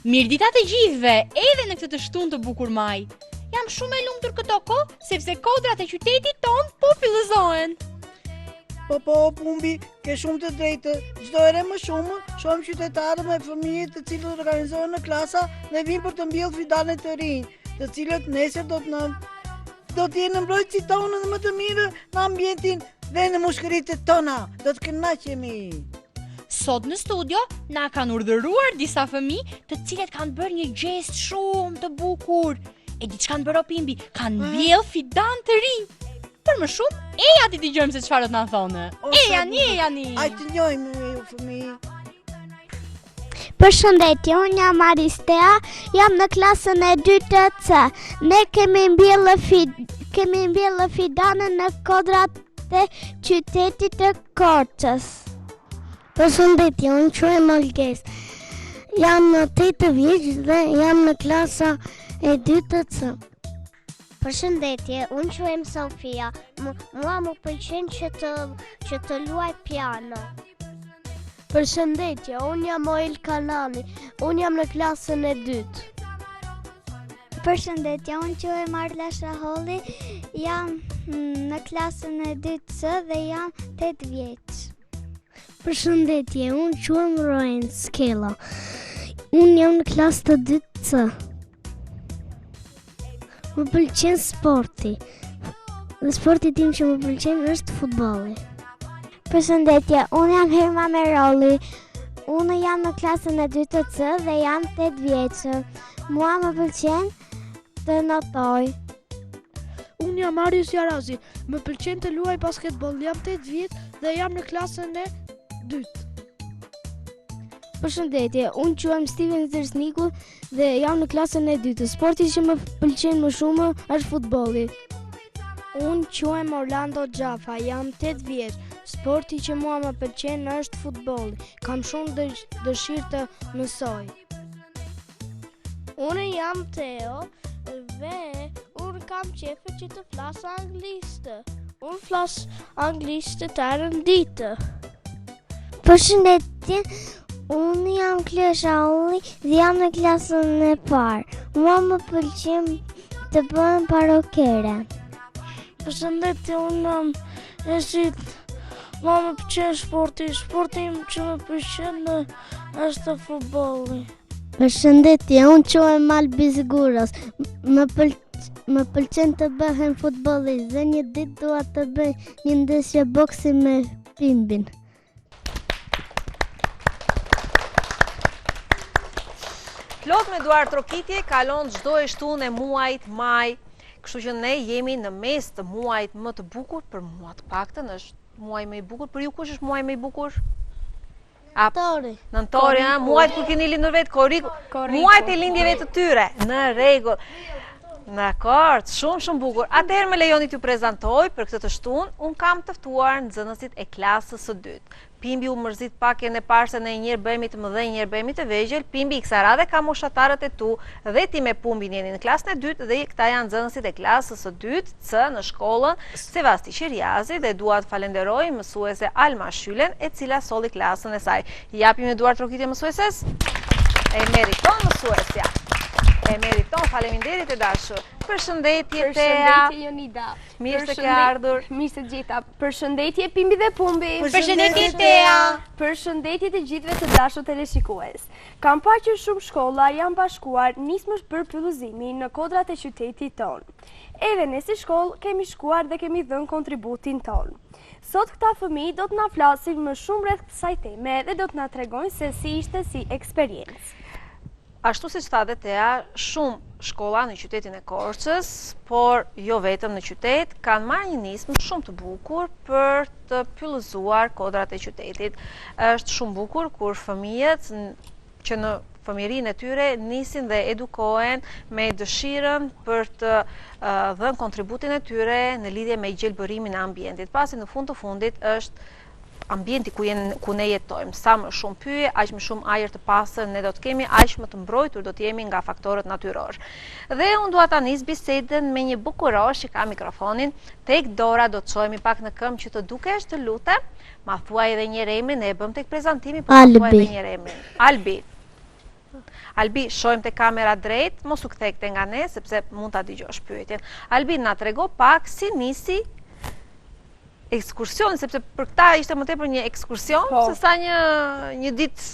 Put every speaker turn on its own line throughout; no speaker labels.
Mirëdita të gjithëve, edhe në këtë të shtunë të bukur maj. Jam shumë e lumtur këto kohë, sepse kodrat e qytetit ton po fillëzohen.
Po, Pumbi, ke shumë të drejtë. Çdo herë më shumë, shohim qytetarë me fëmijë të cilët organizohen në klasa dhe vinë për të mbjellë fidane të rinj, të cilët nesër do të jenë mbrojtësi tonë dhe më të mirë në ambientin dhe në mushkëritë tona. Do të kënaqemi.
Sot në studio na kanë urdhëruar disa fëmijë të cilët kanë bërë një gjest shumë të bukur. E di ç'kanë bërë Pimbi? Kanë mbjellë fidan të rinj. Për më shumë, eja ti dëgjojmë se çfarë do të na thonë. Ejani.
Ai të njohim ju fëmijë.
Përshëndetje, unë jam Aristea, jam në klasën e 2 C. Ne kemi mbjellë fidanën në kodrat e qytetit të Korçës. Përshëndetje, unë quhem Olges. Jam në 8 vjeç dhe jam në klasa e 2 C. Përshëndetje, unë quhem Sofia. Mua më pëlqen që të luaj piano. Përshëndetje, unë jam Oil Kanani. Unë jam në klasën e 2. Përshëndetje, unë quhem Arla Shaholli. Jam në klasën e 2 C dhe jam 8 vjeç. Përshëndetje, unë quhem Roen Skela. Unë jam në klasë të 2 C. Më pëlqen sporti. Dhe sporti tim që më pëlqen është futbolli. Përshëndetje, unë jam Herma Merolli. Unë jam në klasën e 2 C dhe jam 8 vjeç. Mua më pëlqen të notoj.
Unë jam Marius Jarazi. Më pëlqen të luaj basketbol. Jam 8 vjeç dhe jam në klasën e 2. Përshëndetje, unë quhem Steven Zersniku dhe jam në klasën e 2. Sporti që më pëlqen më shumë është futbolli. Unë quhem Orlando Xhafa, jam 8 vjeç. Sporti që mua më pëlqen është futbolli. Kam shumë dëshirë të mësoj. Unë jam Teo dhe unë kam qejf që të flas anglisht. Unë flas anglisht të rënditë.
Përshëndetje, unë jam Klesha Ulli dhe jam në klasën e parë. Mua më pëlqen të bëhem parokere.
Përshëndetje, unë jam Esit. Mua më pëlqen sporti. Sporti që më pëlqen është futbolli.
Përshëndetje, unë quhem Albi Zguros. Më pëlqen të bëhem futbollist dhe një ditë dua të bëj një ndeshje boksi me Pimbin.
Plot me duar trokitje kalon çdo e shtunë e muajit maj. Kështu që ne jemi në mes të muajit më të bukur, për mua të paktën është muaji më i bukur. Për ju kush është muaji më i bukur? Nëntori, muajt kur keni lindur vetë, koriku. Muajt e lindjeve të tyre. Në rregull. Dakor, shumë bukur. Atëherë më lejoni t'ju prezantoj për këtë të shtunë, unë kam të ftuar nxënësit e klasës së 2. Pimbi u mërzit pak e në parë se në njërë bëhemi të mëdhenj, njërë bëhemi të vegjël. Pimbi i kësaj radhe ka moshatarët e tu dhe ti me Pumbin jeni në klasën e 2 dhe këta janë nxënësit e klasës së 2 C në shkollën Sevasti Qiriazi dhe dua të falenderoj mësuese Alma Shylen e cila solli klasën e saj. Japim me duar trokitje mësueses? E meriton mësuesja. E meriton, faleminderit e dashur. Përshëndetje Tea.
Përshëndetje Jonida.
Mirë se ke ardhur.
Mirë se gjeta. Përshëndetje Pimbi dhe Pumbi.
Përshëndetje Tea.
Përshëndetje të gjithëve të dashur teleshikues. Kam parë që shumë shkolla janë bashkuar nismësh për pyllëzimin në kodrat e qytetit tonë. Edhe ne si shkollë kemi shkuar dhe kemi dhënë kontributin tonë. Sot këta fëmijë do të na flasin më shumë rreth kësaj teme dhe do të na tregojnë se si ishte si eksperiencë.
Ashtu si që thate Tea, shumë shkolla në qytetin e Korçës, por jo vetëm në qytet, kanë marrë një nismë shumë të bukur për të pyllëzuar kodrat e qytetit. Është shumë bukur kur fëmijët që në fëmijërinë e tyre nisin dhe edukohen me dëshirën për të dhënë kontributin e tyre në lidhje me gjelbërimin e ambientit. Pasi në fund të fundit është ambienti ku ne jetojmë. Sa më shumë pyje, aq më shumë ajër të pastër ne do të kemi, aq më të mbrojtur do të jemi nga faktorët natyror. Dhe unë dua ta nis bisedën me një bukurosh që ka mikrofonin. Tek Dora do të çohemi pak në këmbë që të dukesh, të lutem. Ma thuaj edhe një emrin, ne e bëm tek prezantimi, po ma thuaj edhe një emrin. Albi. Albi, shojmë te kamera drejt, mos u kthekte nga ne, sepse mund ta dëgjosh pyetjen. Albi, na trego pak si nisi ekskursioni, sepse për këta ishte më tepër një ekskursion, se sa një ditë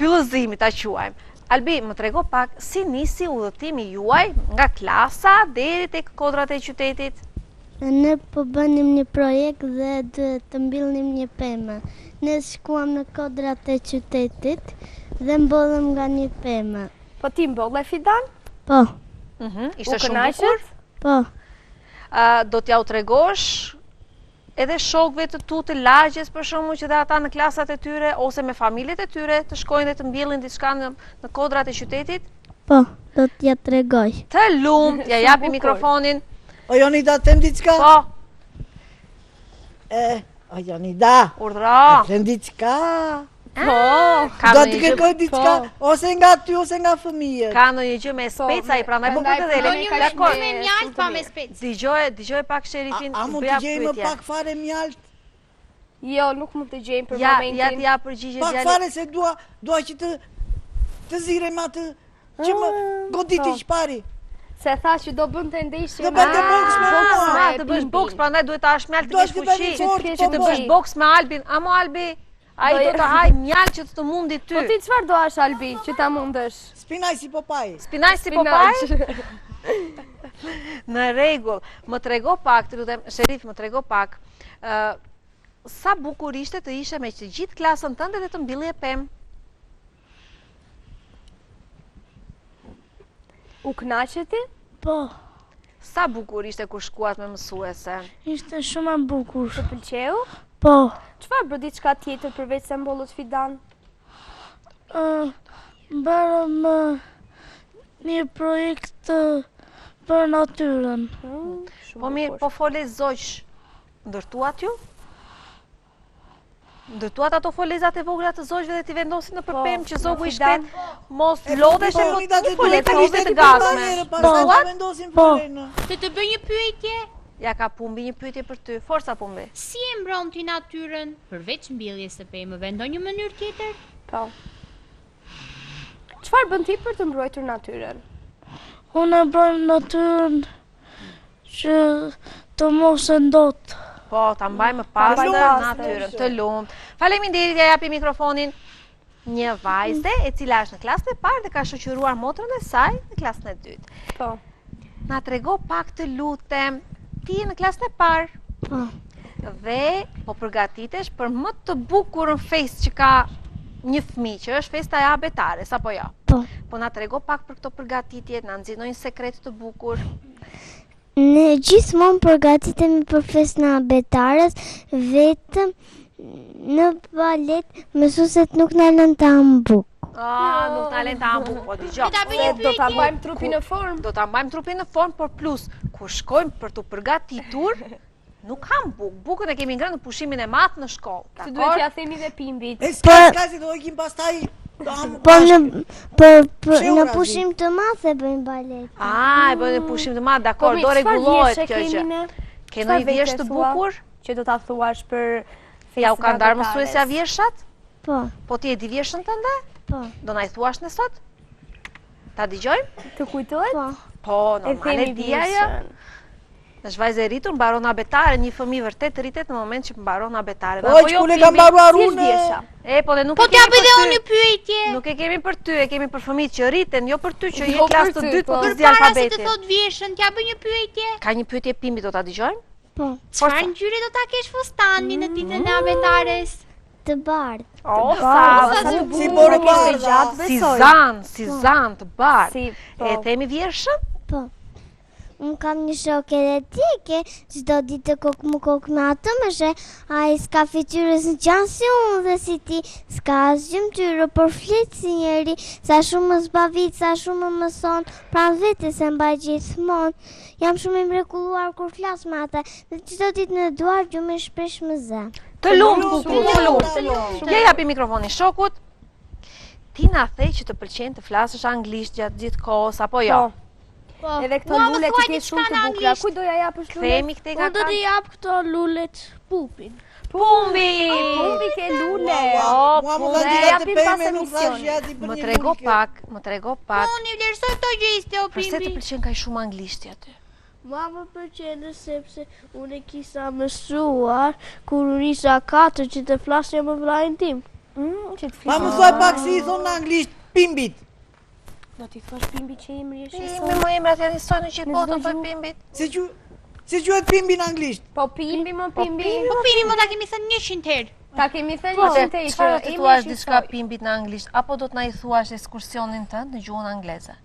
pyllëzimi ta quajmë. Albi, më trego pak si nisi udhëtimi juaj nga klasa deri tek kodrat e qytetit.
Ne po bënim një projekt dhe duhet të mbillnim një pemë. Ne shkuam në kodrat e qytetit dhe mbollëm nga një pemë.
Po ti mbolle Fidan?
Po,
Ishte shumë bukur.
po.
Do t'ja u tregosh edhe shokëve të tu të lagjes për shkakun që dhe ata në klasat e tyre ose me familjet e tyre të shkojnë dhe të mbjellin diçka në kodrat e qytetit?
Po, do t'ja tregoj.
Të lumt, ja japi mikrofonin.
O Jonida, them diçka?
Po,
O Jonida,
urdhra.
them diçka.
Po,
Do të kërkoj diçka ose nga ty ose nga fëmijët.
Ka ndonjë gjë me speca i prandaj po këtë dhe
Një
dakor.
me mjalt pa me spec.
Dëgjoj pak sherifin.
A mund
bëja
të gjejmë
pyetje.
pak fare mjalt?
Jo, nuk mund të gjejmë për
Ja
momentin.
t'ja përgjigje
Pak
djali.
fare se dua që të zirem atë që më goditi çpari.
Se tha që do bënte ndeshje.
Do bënte boks me mua.
Të bësh boks, prandaj duhet ta hash mjalt të
Do
kesh
të bëni
fuqi.
fort,
Që të
po,
bësh boks me Albin. Amo Albi, ai do të haj mjalt që të mundi ty.
Po ti çfarë do ash Albi që ta mundësh?
Spinaj si Popaj.
Spinaj si Popaj? Në rregull. Më trego pak, të lutem, Sherif, më trego pak. Sa bukur ishte të ishe me të gjithë klasën tënde dhe të mbillje pemë.
U kënaqe ti?
Po,
Sa bukur ishte kur shkuat me mësuese.
ishte shumë e bukur.
Të pëlqeu?
Po,
Çfarë bë diçka tjetër përveç se mbollët Fidan?
bërëm një projekt për natyrën.
Po mirë, po fole zogjsh. Ndërtuat ju? Ndërtuat ato folezat e vogla të zogjve dhe t'i vendosin në përpem që zogu i shtet mos lodhesh e mos folet të rrugë të gasme.
Të bëj një pyetje?
Ja ka Pumbi një pyetje për ty. Forca Pumbi.
Si e mbron ti natyrën përveç mbjelljes së pemëve, ndonjë mënyrë tjetër?
Po. Çfarë bën ti për të mbrojtur natyrën?
Unë e brojmë natyrën që të mos e ndot.
Po, ta mbaj më pastër natyrën, të lumt. Faleminderit, ja japi mikrofonin një vajze e cila është në klasën e parë dhe ka shoqëruar motrën e saj në klasën e dytë.
Po.
Na trego pak të lutem, ti je në klasën e parë.
Po.
Dhe po përgatitesh për më të bukurën festë që ka një fëmijë, që është festa e abetares, apo jo?
Po.
Po na trego pak për këto përgatitje, na nxjerr një sekret të bukur.
Ne gjithmonë përgatitemi për festën e abetares, vetëm në balet mësuesit nuk na lënë ta mbuk.
Nuk na lën ta hambu, po dëgjoj.
Do ta mbajmë trupin në formë.
Do ta mbajmë trupin në formë, por plus kur shkojmë për të përgatitur, nuk ham buk. Bukën e kemi ngrënë në pushimin e madh në shkollë.
Si duhet t'ja themi dhe Pimbit.
E s'ka si do ikim pastaj.
Po në pushim të madh e bëjmë balet.
E bëjmë në pushim të madh, dakor, do rregullohet kjo gjë. Ke ndonjë vjersë të bukur
që do ta thuash për festën?
Ja u ka ndarë mësuesja vjershat?
Po.
Po ti e di vjershën tënde?
Po.
Do na i thuash në sot? Ta dëgjojmë?
Të kujtohet?
Po.
Po, normal e di ajo. Është vajzë e rritur, mbaron abetare, një fëmijë vërtet rritet në moment që mbaron abetare.
Po, ç'ule ka mbaruar unë.
Po dhe nuk
po
e kemi. Po t'ja
bëj dhe unë një pyetje.
Nuk e kemi për ty, e kemi për fëmijët që rriten, jo për ty që je klasë të dytë po të zgjidh
Përpara se
alfabetin.
të thot vjeshën, t'ja bëj një pyetje.
Ka një pyetje Pimbi, do ta dëgjojmë?
Po.
Çfarë ngjyre do ta kesh fustanin në ditën e abetares?
Të bardhë.
Si borë bardha.
Si zan të bardhë. E themi vjershën?
Po. Unë kam një shoke eletike, çdo ditë kokë me atë më she, ai s'ka fytyrës në qanë si unë dhe si ti, s'ka asgjë mëtyrë, por flet si njeri, sa shumë më zbavit, sa shumë më mëson, pra vete se mbaj gjithmonë. Jam shumë i mrekulluar kur flas me ata, dhe çdo ditë në duar gjumë shpesh më zë.
Të lumt, të lumt. Ja japi mikrofonin shokut. Ti na the që të pëlqen të flasësh anglisht gjatë gjithë kohës apo jo?
Edhe këto lule që ti shumë të bukura. Kujt do ja japësh lulet?
Themi këtej nga
Do t'i jap këto lulet Pupin.
Pumbi!
Pumbi ke lule.
Mua më
Pumbi,
kanë dilat të
japim pas
pejme, nuk thash
emisionit.
jati për
Më
një
trego
mulke.
pak, më trego pak.
Unë i vlerësoj këto gjeste o
Përse të
Pimbi.
pëlqen kaq shumë anglishti aty?
Ma më përqenë sepse unë e kisha mësuar kur unë isha 4 që të flasja më vlajnë tim.
Që të
Ma
flisë.
mësoj pak si i thonë në anglisht pimbit.
Do t'i thosh Pimbi që emri është i
Me më emrat janë njësoj në gjithë botën për Pimbit.
Si quhet pimbi në anglisht?
Po Pimbi më Pimbi.
Po Pini më ta kemi thënë 100 herë.
Ta kemi thënë
Po,
një të
çfarë do
që
t'i
emri
thuash
është i
diçka
soj.
Pimbit në anglisht apo do të na i thuash ekskursionin tënd në gjuhën angleze?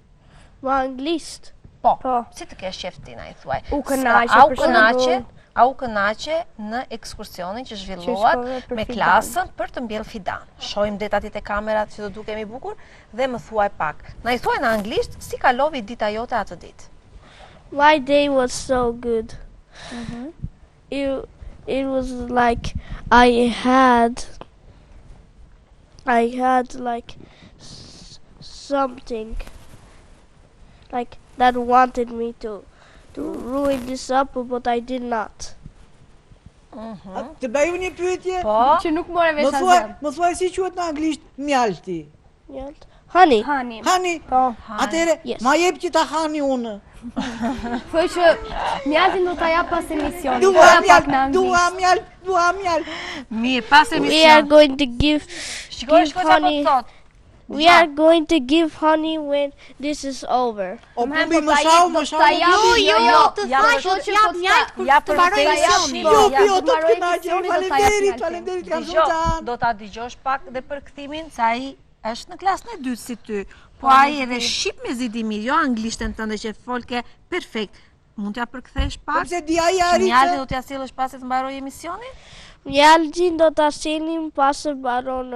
Ma anglisht.
Po.
Si të kesh qef ti na i thuaj?
U kënaqe,
A u
për
kënaqe?
shembull.
A u kënaqe në ekskursionin që zhvillohet
shkove për
me
Fidan.
klasën për të mbjell Fidan? Shohim detatit e kamerat që do dukemi bukur dhe më thuaj pak. Na i thuaj në anglisht si kalovi dita jote atë ditë.
My day was so good. It was like I had like something like that wanted me to ruin this up, but I did not.
Të bëj unë një pyetje?
Po,
Që nuk more vesh
Më thuaj si quhet në anglisht mjalti.
Mjalt. Honey.
Hani.
Hani.
Po.
Atëre,
Yes.
ma jep që ta hani unë.
Thuaj që mjaltin do ta jap pas emisionit.
Dua
Ora pak në
mjalt, dua
anglisht.
mjalt, dua mjalt.
mirë, pas
We are
emision.
going to give
Shikoj
give
çfarë po
honey.
thot.
We are going to give honey when this is over.
O
Më
pumbi
po
më
ta
shau,
jep,
më
do
shau.
ta jap.
të
ja,
thash
po
që jap mjalt kur
Ja
të
për
mbaroj
të
emisionin.
Jo,
ja,
jo,
të
të
mbaroj
kënaqem.
emisionin, do ta jap
Faleminderit,
mjaltin.
faleminderit kam
Dgjoj,
shumë
do ta dëgjosh pak dhe për kthimin se ai është në klasën e dytë si ty. Po ai edhe shqip me zidimir, jo anglishtën tënde që folke perfekt. Mund t'ja përkthesh pak?
Pse di ai
Që mjalti
arrit?
do t'ja sjellësh pasi të mbaroj emisionin?
Mjaltin do ta sillim pas së mbaron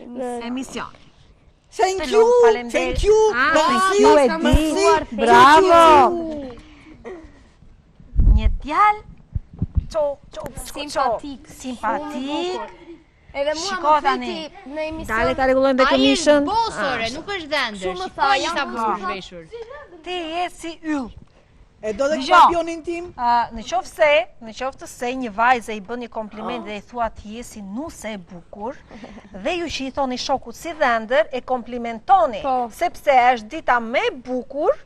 në
Emision.
Thank
Të
you,
lumë, faleminderit.
thank you.
Ah,
merci,
thank you, e
merci,
di.
thank
Bravo.
you.
Një djalë
Simpatik.
Simpatik.
Edhe mua
Shiko
më
tani.
pyeti në emision.
Dale ta rregullojmë dhe
Ai është
commission.
bosore, nuk është dhëndër.
Shumë
Shikoj
tha,
sa
jam
bukur
tha.
zhveshur.
Ti je si yll.
E do dhe
Dgjoj.
kampionin tim?
Në qoftë se një vajzë i bën një kompliment dhe i thua ti je si nuse e bukur, dhe ju që i thoni shokut si dhëndër, e komplimentoni,
Po.
sepse është dita më e bukur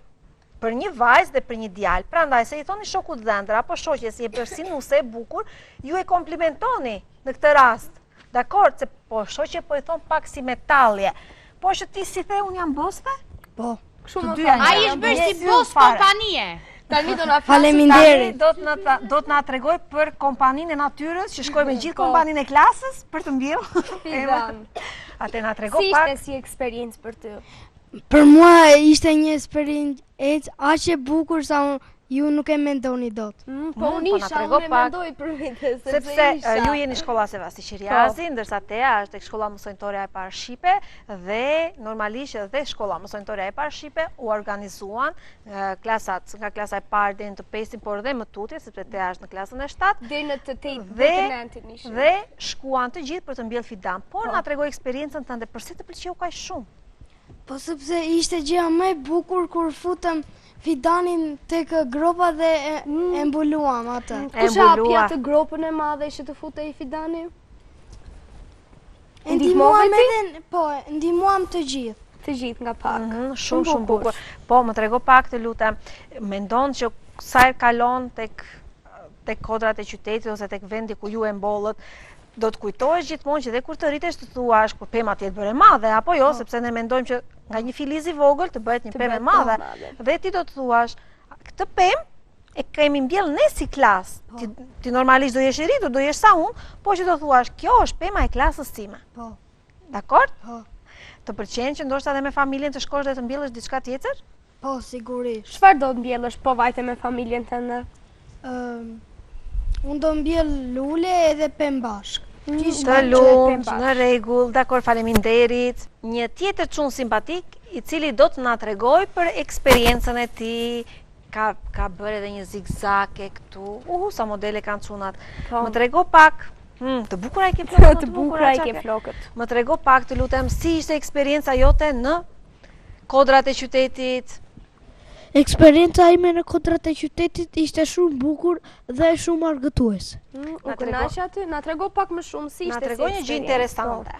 për një vajzë dhe për një djalë. Prandaj se i thoni shokut dhëndër apo shoqes si e bërë si nuse e bukur, ju e komplimentoni në këtë rast. Dakor, se po shoqe po i thon pak si metallje. Po që ti si the unë jam boste?
Po.
Shumë
Të dyja
tha.
Ai
janë.
është bërë si
Yes,
bos
fare.
kompanie.
Tani do na flasim.
Faleminderit.
Tani do të na tregoj për kompaninë e natyrës që shkoj me gjithë kompaninë e klasës për të mbjellë.
Fidan.
Atë na trego
Si
pak.
ishte si eksperiencë për ty?
Për mua ishte një eksperiencë aq e bukur sa ju nuk e mendoni dot.
Po
po
unë
na
isha,
trego
unë e
pak.
mendoj për vite,
Sepse
isha.
ju jeni shkolla Sevasti Qiriazi, ndërsa Tea është tek shkolla mësojnëtore e parë Shqipe dhe normalisht edhe shkolla mësojnëtore e parë Shqipe u organizuan klasat nga klasa e parë deri në të 5, por dhe më tutje sepse Tea është në klasën e 7.
Deri në të 8
Dhe-
dhe të 9 ishin.
Dhe shkuan të gjithë për të mbjellë Fidan. Por na tregoj eksperiencën tënde, pse të pëlqeu kaq shumë?
Po sepse ishte gjëja më e bukur kur futëm Fidanin tek gropa dhe e mbuluam atë.
E
Kush hapi
mbulua.
atë gropën e madhe që të futej Fidani?
E ndihmuam
ti?
edhe, po, ndihmuam të gjithë.
Të gjithë nga pak.
Shumë bukur. Po, më trego pak të lutem. Mendon që sa herë kalon tek kodrat e qytetit ose tek vendi ku ju e mbollët, do të kujtohesh gjithmonë që dhe kur të rritesh të thuash kur pema të jetë bërë e madhe, apo jo, sepse ne mendojmë që nga një filiz i vogël të bëhet një pemë e
bëhet
madhe.
pemë e madhe.
Dhe ti do të thuash, këtë pemë e kemi mbjell ne si klasë. Ti normalisht do jesh i rritur, do jesh sa unë, po që do thuash, kjo është pema e klasës time.
Po.
Dakor?
Po.
Të pëlqen që ndoshta edhe me familjen të shkosh dhe të mbjellësh diçka tjetër?
Po, sigurisht.
Çfarë do të mbjellësh po vajte me familjen tënde?
Unë do mbjell lule edhe pem bashk.
Të lumt, në rregull, dakor, faleminderit. Një tjetër çun simpatik i cili do të na tregoj për eksperiencën e tij. Ka bërë edhe një zigzake këtu. Sa modele kanë çunat.
Po.
Më trego pak. Të bukura i ke flokët.
Të bukura i ke flokët.
Më trego pak, të lutem, si ishte eksperienca jote në kodrat e qytetit?
Eksperienca ime në kodrat e qytetit ishte shumë bukur dhe shumë argëtuese.
U kënaqe aty? Na trego pak më shumë si ishte.
Na tregoj një gjë interesante.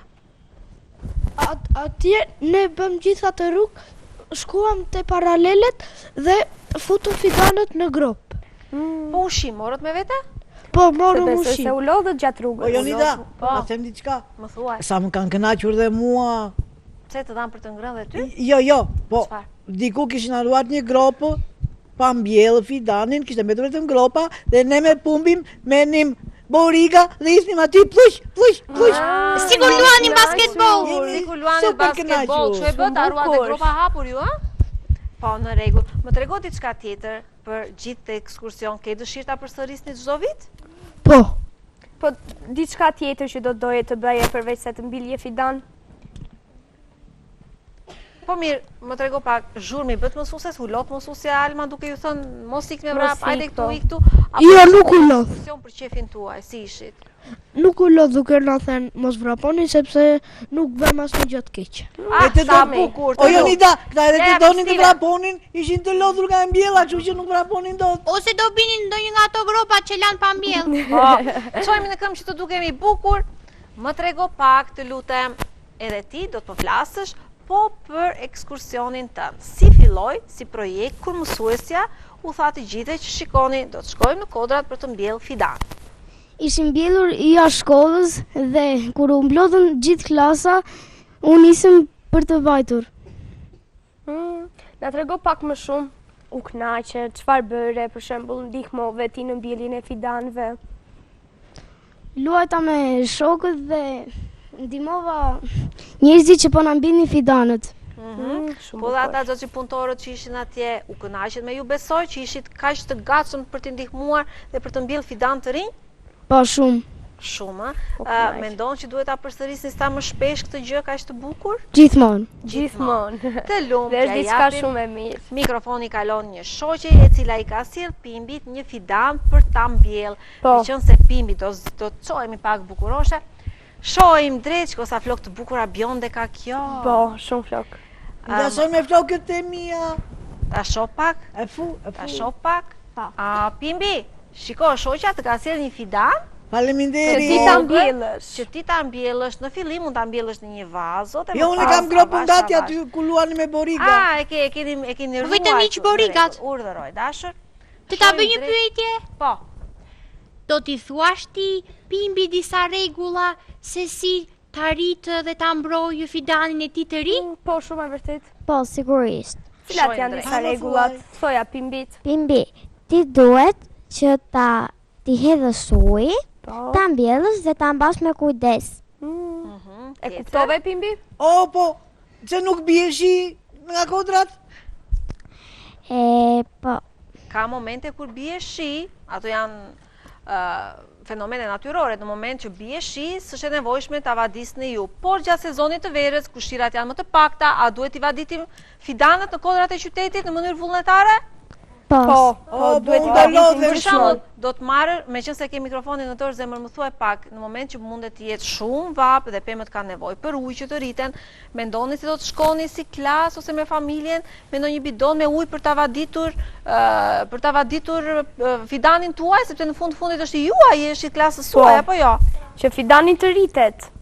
Atje ne bëm gjitha të rrugë, shkuam te paralelet dhe futëm fidanët në grop.
Po ushim morët me vete?
Po, morëm
Se
ushim.
u lodhët gjatë
Po
rrugës.
Jonida,
Po.
ma them diçka.
Më thuaj,
Sa më kanë kënaqur dhe mua.
pse të dhanë për të ngrënë dhe ty?
Jo, po.
Çfarë?
Diku kishin haruar një gropë, pa mbjellë fidanin, kishte mbetur vetëm gropa dhe ne me pumbim menim boriga dhe isnim aty plush.
Sigur luanin basketbol.
Jemi
Sikur luanit
super
basketbol,
kënaqur.
çu e bë ta ruante
bukur.
gropa hapur ju, ë? Po, në rregull. Më trego diçka tjetër për gjithë ekskursion, ke dëshirë ta përsërisni çdo vit?
Po,
Po diçka tjetër që do doje të bëje përveç se të mbilje fidan?
Po mirë, më trego pak, zhurmi bët mësueses, u lot mësuesja Alma duke ju thënë mos ik me
Mos
vrap,
ik,
hajde këtu
po.
ik këtu.
Jo, nuk u lodh.
Për qefin tuaj, si ishit?
nuk u lodh duke na thënë mos vraponi sepse nuk bëm asnjë gjë të keq.
E të do
Sami.
bukur. O Jonida, këta edhe
Ja,
të donin të
Steven.
vraponin, ishin të lodhur nga mbjella, kështu që nuk vraponin dot.
Ose do binin ndonjë nga ato gropa që lanë pa mbjell.
Po, çojmë në këmbë që të dukemi bukur. Më trego pak, të lutem, edhe ti do të më flasësh, po për ekskursionin tënd. Si filloi, si projekt, kur mësuesja u tha të gjithëve që shikoni, do të shkojmë në Kodrat për të mbjellë fidan.
Ishim mbjellur jashtë shkollës dhe kur u mblodhën gjithë klasa, u nisëm për të vajtur.
Na trego pak më shumë. U kënaqe, çfarë bëre, për shembull, ndihmove ti në mbjelljen e fidanëve?
Luajta me shokët dhe ndihmova njerëzit që po na mbinin fidanët.
Shumë
Po dhe
bukur.
ata që punëtorët që ishin atje, u kënaqet me ju, besoj që ishit kaq të gatshëm për të ndihmuar dhe për të mbjellë fidan të rinj?
Pa shumë,
Shumë,
Po,
ë?
kënaq.
Mendon që duhet ta përsërisni sa më shpesh këtë gjë kaq të bukur?
gjithmonë.
Gjithmonë.
Të lumë,
Dhe është diçka shumë e mirë.
Mikrofoni kalon një shoqe e cila i ka sjell Pimbit një fidan për ta mbjell.
Po.
Meqense Pimbi do të çohemi pak bukuroshe. Shohim drejt që sa flok të bukura bjonde ka kjo.
Po, shumë flok.
Nga son me flokët e mia.
Ta shoh pak,
E fu.
ta shoh pak.
Pa.
A Pimbi, shiko, shoqja të ka sjell një fidan
Që
Faleminderit.
ti ta mbjellësh.
që ti ta mbjellësh. Në fillim mund ta mbjellësh në një vazo, te
Jo,
më
unë
pas,
kam gropën
avash,
gati
avash.
aty ku luani me boriga.
Ah, e keni ruajtur.
Vetëm hiq borigat.
Urdhëroj, dashur.
Të ta bëj
Shohim
një
drejt-
pyetje?
Po.
Do t'i thuash ti Pimbi disa rregulla se si ta rritë dhe ta mbrojë fidanin e ti të ri?
Po, shumë e vërtet.
Po, sigurisht.
Cilat
Shohim
janë
drejt.
disa
Ha, më
rregullat?
thuaj.
Thoja Pimbit.
Pimbi, ti duhet që ti hedhësh ujë,
Po.
ta mbjellësh dhe ta mbash me kujdes.
E kuptove Pimbi?
O, po, që nuk bie shi nga Kodrat?
Po,
Ka momente kur bie shi, ato janë fenomene natyrore, në moment që bie shi, s'është e nevojshme ta vadisni ju. Por gjatë sezonit të verës, kur shirat janë më të pakta, a duhet i vaditim fidanët në Kodrat e qytetit në mënyrë vullnetare?
po,
O,
duhet
po,
i
do
vaditim
lodhem
Për
shumë.
shembull, do të marrë, meqense ke mikrofonin në dorë, zemër më thuaj pak, në moment që mundet të jetë shumë vap dhe pemët kanë nevojë për ujë që të rriten, mendoni se do të shkoni si klas ose me familjen me ndonjë bidon me ujë për ta vaditur fidanin tuaj, sepse në fundit është i juaj, është i klasës suaj apo jo?
Që fidani të rritet.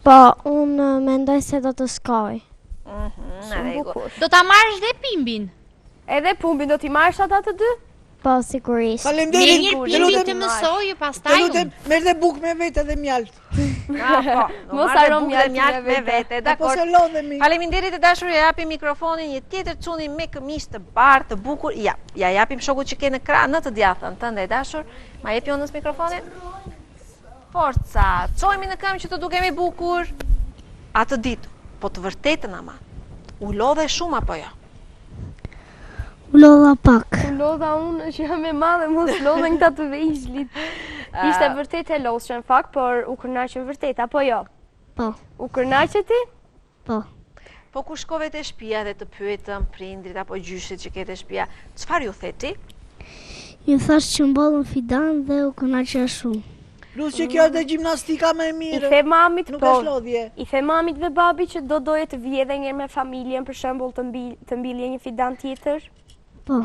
po, unë mendoj se do të shkoj.
Në rregull.
Bukur.
Do ta marrësh dhe Pimbin.
Edhe Pumbin do t'i marrësh ata të dy?
Po, sigurisht.
Faleminderit.
Mirë,
Të
Pimbin
lutem,
të mësojë,
të
pastaj
lutem,
unë.
merrte bukë me vete dhe mjalt.
Po,
Mos
marrë
haro
bukë dhe
mjaltin
mjalt
e
me
vete.
vete,
Po
dakor.
se lodhemi.
Faleminderit e dashur, ja japim mikrofonin një tjetër çuni me këmishë të bardhë, të bukur. Ja japim shokut që ke në krah, në të djathtën tënde e dashur. Ma jep Jonës mikrofonin. Forca, çojmë në këmbë që të dukemi bukur. Atë ditë, po të vërtetën ama. U lodhe shumë apo jo?
U lodha pak.
U lodha unë që jam e madhe, mos lodhen këta të vegjëlit. Ishte vërtet e lodhshëm fakt, por u kënaqem vërtet apo jo?
Po,
U kënaqe ti?
po.
Po kur shkove te shtëpia dhe të pyetëm prindrit apo gjyshit që ke te shtëpia, çfarë ju theti?
Ju thash që mbollën fidan dhe u kënaqa shumë.
Plus që kjo është e gjimnastika më e
I
mirë.
the mamit,
Nuk
po.
është lodhje.
I the mamit dhe babi që do doje të vjedhe një me familjen, për shembull të mbilje një fidan tjetër.
Po.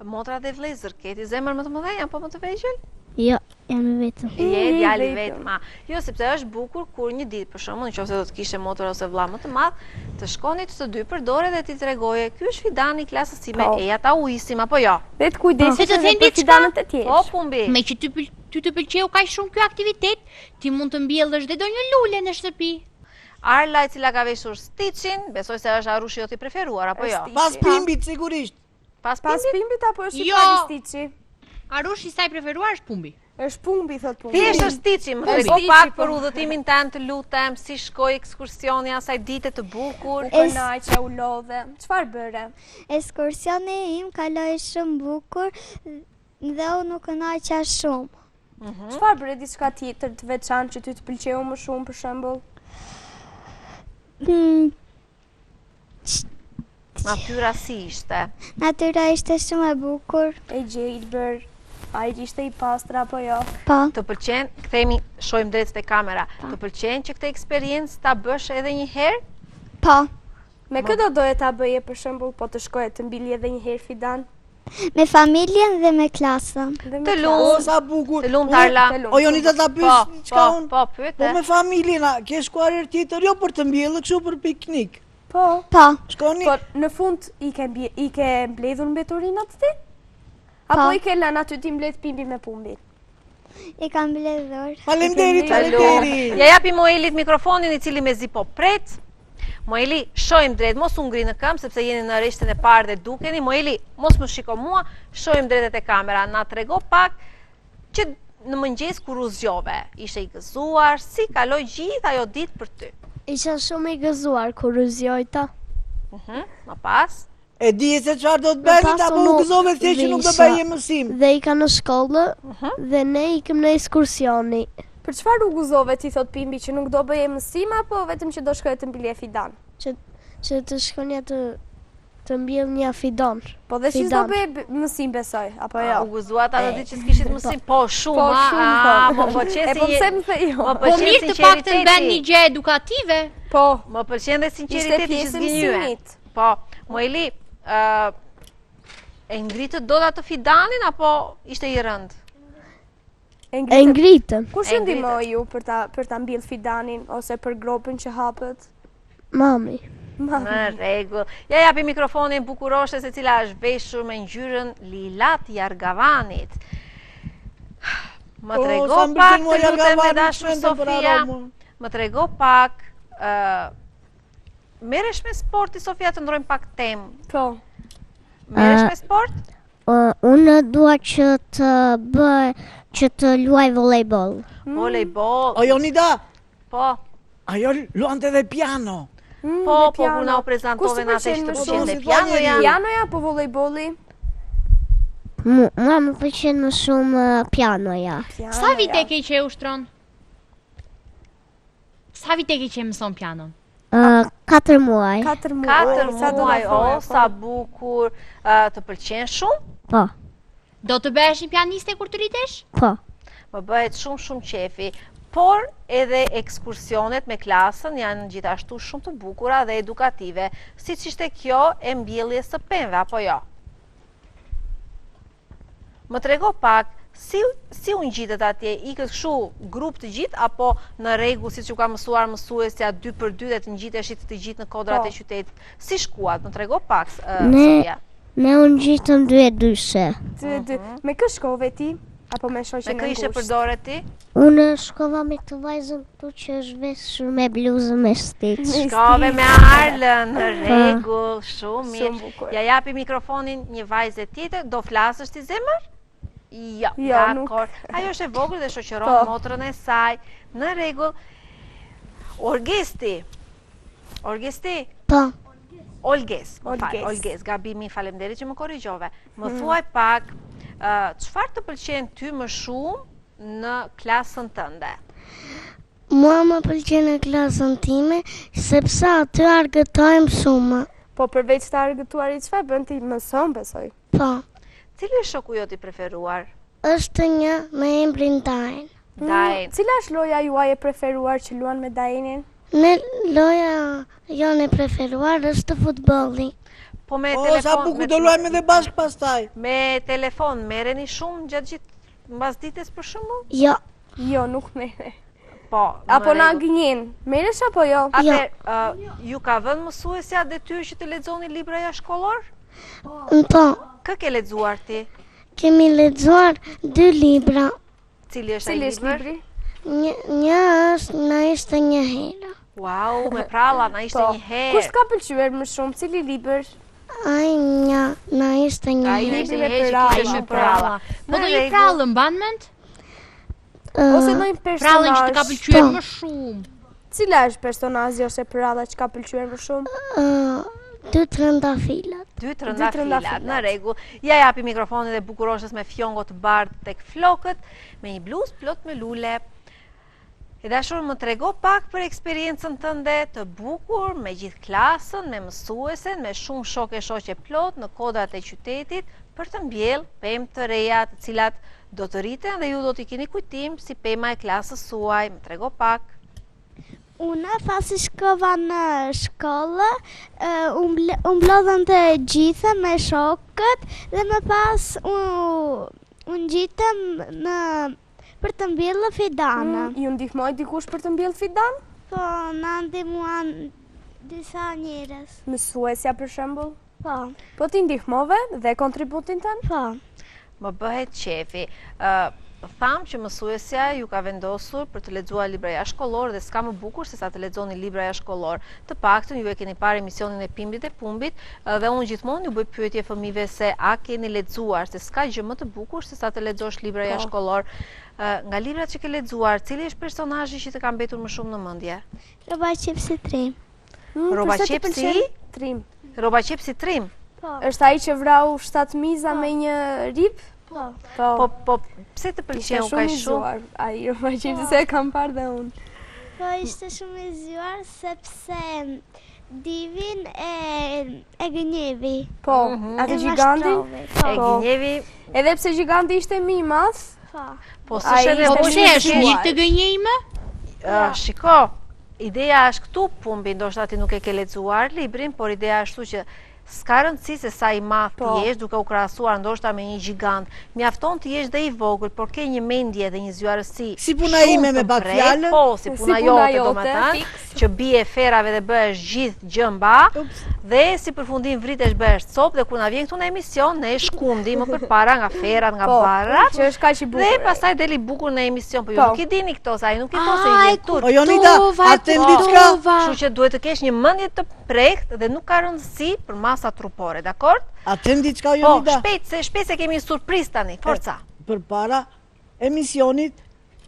Motra dhe vlezër, keti zemër më të mëdhenj apo më të vegjël?
Jo, jam i vetëm.
Je djali vetëm. Jo, sepse është bukur kur një ditë, për shembull, nëse do të kishe motër ose vëlla më të madh, të shkonit të dy për dorë dhe ti tregoje, ky është Fidani klasës time, eja ta uisim apo jo?
Dhe të kujdesesh
të
edhe
thënë
për
diçka?
Fidanët e tjerë.
Po, Pumbi.
Me që ty të pëlqeu kaq shumë ky aktivitet, ti mund të mbjellësh dhe ndonjë lule në shtëpi.
Arla e cila ka veshur Stitchin, besoj se është Arushi joti i preferuar apo jo?
Pas Pimbit sigurisht.
Pas
Pas
Pimbit?
Pimbit apo është
Jo.
i Stiçi?
Arushi saj preferuar është Pumbi.
Është Pumbi, thot Pumbi.
Thjesht është Stitchi, më trego pak për udhëtimin tënd, të lutem, si shkoi ekskursioni asaj dite të bukur.
U kënaqe, u lodhe. Çfarë bëre?
Ekskursioni im kaloi shumë bukur dhe unë nuk kënaqa shumë.
Çfarë bëre diçka tjetër të veçantë që ty të pëlqeu më shumë për shembull?
Natyra si ishte?
Natyra ishte shumë e bukur.
E gjelbër, ai ishte i pastër apo jo?
Po.
Të pëlqen, kthehemi, shohim drejt te kamera. Të pëlqen që këtë eksperiencë ta bësh edhe një herë?
Po.
Me këtë do doje ta bëje për shembull, po të shkoje të mbili edhe një herë Fidan?
Me familjen dhe me klasën.
Dhe me
Të
O,
lumt,
sa bukur.
të lumt Arla.
Të lumt.
O, Jonita ta pyes çka unë.
Po, pyet.
Po me familjen, ke shkuar herë tjetër jo për të mbjellë, kështu për piknik.
Po.
Po.
Shkoni?
Po në fund i ke mbledhur mbeturinat ti? Apo i ke lënë aty ti mbledh Pimbi me Pumbin?
I kam mbledhur.
Faleminderit,
Të lumt.
faleminderit.
Ja japi Moelit mikrofonin i cili mezi po pret. Moeli, shohim drejt, mos u ngri në këmbë sepse jeni në rreshtën e parë dhe dukeni. Moeli, mos më shiko mua, shohim drejt te kamera. Na trego pak që në mëngjes kur u zgjove, ishe i gëzuar, si kaloi gjithë ajo ditë për ty?
Isha shumë i gëzuar kur u zgjojta.
Më pas?
E di se çfarë do të bëni
pas
apo u
unë
gëzove thjesht që nuk do
visha.
bëje mësim.
Dhe i ka në shkollë dhe ne ikëm në ekskursioni.
Për çfarë u gëzove ti, thot Pimbi, që nuk do bëje mësim apo vetëm që do shkoje të mbili e Fidan?
Që të shkonja të mbjell një Fidan.
Po dhe si do
Fidan.
bëje mësim besoj, apo jo?
U gëzuat atë ditë që s'kishit mësim? Po, shumë,
Po, shumë,
po po
E
qesi
po pse më the jo?
Më
Po
pëlqen
mirë të paktën bën një gjë edukative.
Po,
Më pëlqen dhe
ishte
sinqeriteti që
pjesë e
zgjënjye.
mësimit.
Po, Moeli, e ngritët dota të Fidanin apo ishte i rënd?
E
E ngritën.
Kush
E
ju ndihmoi
ngritët.
ju për ta mbill Fidanin ose për gropën që hapët?
Mami.
Në rregull. Ja japi mikrofonin bukuroshes e cila është veshur me ngjyrën lila të Jargavanit. Më trego
sa më
pak
pëlqen mua
të lutem me
Jargavani,
dashur
shmendem për
Sofia.
aromën.
Më trego pak merresh me sporti Sofia, të ndrojmë pak temë.
Po.
Merresh me sport?
Unë dua që të luaj volejboll.
Volejboll.
O, Jonida,
Po.
ajo luante dhe piano.
Po, kur na u prezantove në atë që të pëlqen dhe pianoja.
Pianoja apo volejbolli?
Mua më pëlqen më shumë pianoja.
Sa vite ke që e ushtron? Sa vite ke që mëson pianon?
4 muaj.
4 muaj.
4 muaj, o, sa bukur. Të pëlqen shumë?
Po.
Do të bëhesh një pianiste kur të rritesh?
Po.
Më bëhet shumë qefi. Por edhe ekskursionet me klasën janë gjithashtu shumë të bukura dhe edukative, siç ishte kjo e mbjelljes së pemëve, apo jo? Më trego pak, si u ngjitet atje, ikët kështu grup të gjithë, apo në rregull siç u ka mësuar mësuesja 2x2 dhe të ngjiteshit të gjithë në kodrat e qytetit? Si shkuat? Më trego pak, Sofia.
Ne u ngjitëm 2-2.
Me kë shkove ti? Apo me shoqen
Me
e
kë ishe
ngushtë?
përdore ti?
Unë shkova me këtë vajzën këtu që është veshur me bluzë me stic.
Shkove me Arlën, në rregull, shumë
Shumë
mirë.
bukur.
Ja japi mikrofonin një vajze tjetër, do flasësh ti zemër? Jo,
Jo, nuk.
dakor. Ajo është e vogël dhe shoqëron
Po.
motrën e saj. Në rregull. Orgesti.
Po.
Olges, më fal,
Olges.
Olges, gabimi, faleminderit që më korrigjove. Më thuaj pak, çfarë të pëlqen ty më shumë në klasën tënde?
Mua më pëlqen në klasën time sepse aty argëtojmë shumë.
Po përveç të argëtuarit, çfarë bën ti? Mëson, besoj.
Po.
Cili është shoku jot i preferuar?
Është një me emrin Dain.
Dain.
Cila është loja juaj e preferuar që luan me Dainin?
Në loja jone preferuar është futbolli.
Po me
O, sa
telefon...
bukur do luajmë edhe bashkë pastaj.
Me telefon, merreni shumë gjatë gjithë mbas ditës për shembull?
Jo,
Jo, nuk mere.
Po.
Apo
në
na
rregull.
gënjen. Meresh apo jo?
Atëherë, ju ka vënë mësuesja detyrë që të lexoni libra jashtëkollor?
po,
Kë ke lexuar ti?
kemi lexuar 2 libra.
Cili është ai
Cili është
libër?
libri?
Një është na ishte një herë.
Wow, me pralla, na ishte një herë.
Kush ka pëlqyer më shumë? Cili libër?
Ai na ishte një
Ai
herë.
ishte
me
një herë që
pralla.
kishte me pralla.
Po do një prallë mban mend?
Ose ndonjë
Prallën që të ka
personazh?
pëlqyer
Po.
më shumë.
Cila është personazhi ose pralla që ka pëlqyer më shumë?
2 trëndafilat.
Dy
Dy
trëndafilat,
trëndafilat.
në rregull. Ja japi mikrofonin dhe bukuroshës me fjongo të bardhë tek flokët, me një bluzë plot me lule. E dashur, më trego pak për eksperiencën tënde të bukur me gjithë klasën, me mësuesen, me shumë shok e shoqe plot në kodrat e qytetit për të mbjell pemë të reja të cilat do të rriten dhe ju do t'i keni kujtim si pema e klasës suaj. Më trego pak.
Unë pasi shkova në shkollë, u mblodhën të gjitha me shokët dhe më pas unë gjitëm për të mbjellë fidana.
Ju ndihmoi dikush për të mbjellë fidan?
Po, na ndihmuan disa njerëz.
Mësuesja për shembull?
Po,
Po ti ndihmove dhe kontributin tënd?
po.
Më bëhet qefi. Tham që mësuesja ju ka vendosur për të lexuar libra jashtëkollor dhe s'ka më bukur se sa të lexoni libra jashtëkollor. Të paktën ju e keni parë emisionin e Pimbit e Pumbit dhe unë gjithmonë ju bëj pyetje fëmijëve se a keni lexuar, se s'ka gjë më të bukur se sa të lexosh libra jashtëkollor. Nga librat që ke lexuar, cili është personazhi që të ka mbetur më shumë në mendje?
Roba qepsi Trim.
Roba
Pse të
qepsi?
pëlqen? Trim.
Roba qepsi Trim.
Po.
Është ai që vrau 7 miza me një rip?
Po.
Po pse të pëlqeu
Ishte
kaq
shumë i
shumë?
zgjuar. Ai roba qepsi se e kam parë dhe unë.
Po ishte shumë i zgjuar sepse divin e gënjevi.
Po, atë giganti?
E
Po.
gënjevi.
Edhe pse giganti ishte më i madh,
Po.
Po
Ai
s'është edhe
ishte
Po
po
pse
shumë
është
zgjuar.
një të gënjejme?
Shiko, ideja është këtu, Pumbi, ndoshta ti nuk e ke lexuar librin, por ideja është këtu që s'ka rëndësi se sa i madh
Po.
ti jesh duke u krahasuar ndoshta me një gjigant. Mjafton të jesh dhe i vogël, por ke një mendje dhe një zgjuarësi.
Si puna
shumë
ime me
të
pak
drejtë,
fjalë.
Po, si
Si
puna
puna
jote,
jote,
domethënë, që bie ferave dhe bëhesh gjithë gjë mba, dhe si përfundim vritesh bëhesh copë dhe kur na vjen këtu në emision, ne shkundi më përpara nga ferat, nga
po,
barrat.
që është kaq i bukur.
Dhe pastaj deli bukur në emision, po ju
Po.
nuk i dini këto, sa ai nuk i thon se i vjen turp.
O Jonida, atë diçka.
Kështu që duhet të kesh një mendje të prehtë dhe nuk ka rëndësi për masa trupore, dakord?
Atë diçka
Po,
Jonida.
shpejt se kemi surprizë tani, forca.
Përpara emisionit,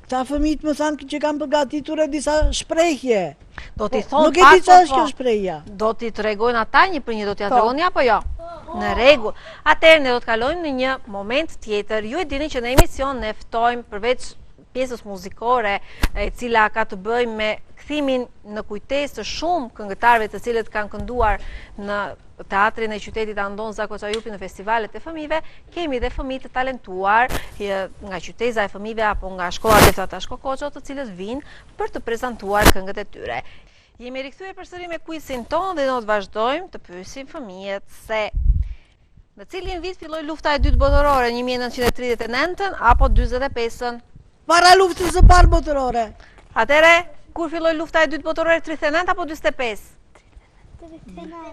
ta fëmijët më thanë që kanë përgatitur e disa shprehje.
Do t'i thon
Nuk e
pak
di çfarë është
po.
kjo shprehja.
Do t'i tregojnë ata një për një, do t'ja
Po.
tregoni apo jo? Në rregull. Atëherë ne do të kalojmë në një moment tjetër. Ju e dini që në emision ne ftojmë përveç pjesës muzikore e cila ka të bëjë me kthimin në kujtesë të shumë këngëtarëve të cilët kanë kënduar në teatrin e qytetit Andon Zakoçajupi në festivalet e fëmijëve, kemi dhe fëmijë të talentuar nga qyteza e fëmijëve apo nga shkolla Lefta Tashko Koço, të cilët vinë për të prezantuar këngët e tyre. Jemi rikthyer përsëri me quizin ton dhe do të vazhdojmë të pyesim fëmijët se në cilin vit filloi lufta e dytë botërore, 1939 apo 45-ën?
Para luftës së parë botërore.
Atëre, kur filloi lufta e dytë botërore, 39 apo 45?